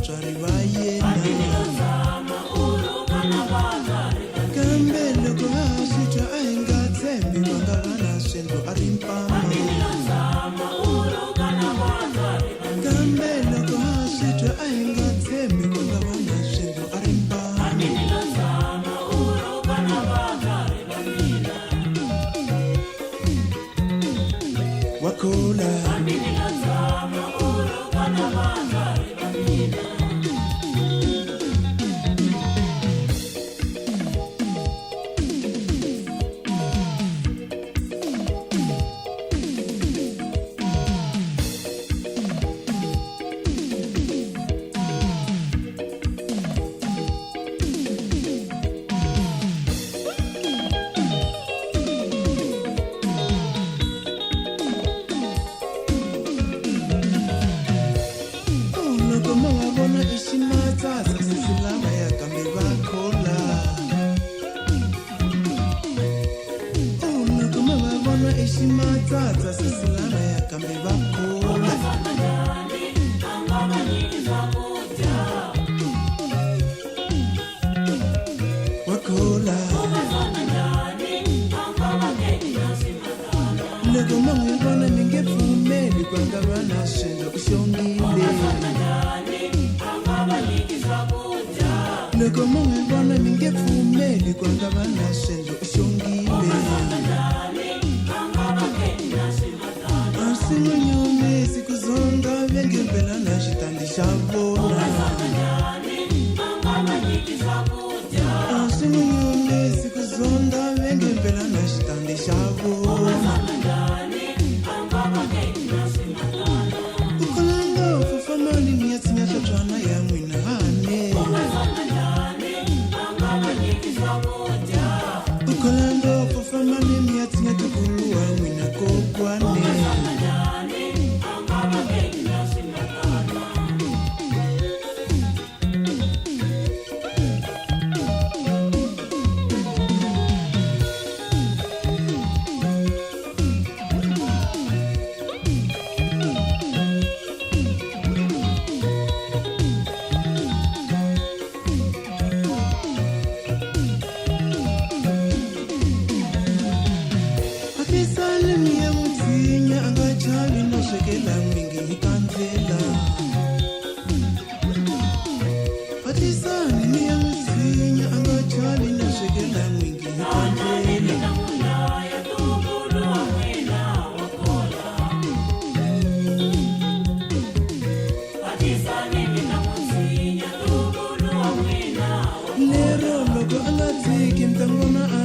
vatswari va yena kambe loko va swi twa a hi nga tshembi va nga va na swendlo a ri mpama kambe loko va swi twa a hi nga tshembi va nga va na swendlo a ri mpama wakhula Tata sisilana ya kambe bakhola wakhola loko mangibona ningepfumeli kwangabana swendlo ushongile loko mangibona ningepfumeli kwangabana swendlo ushongile Singunyome sikuzonga vengembela na xitandi xa vona Singunyome sikuzonga vengembela na xitandi xa vona Ukolanga ufufamani ni ya tsinya hlatswana ya n'wina hane Ukolanga ufufamani ni ya tsinya tukulu wa n'wina kokwane Lero logo angatiki mtangona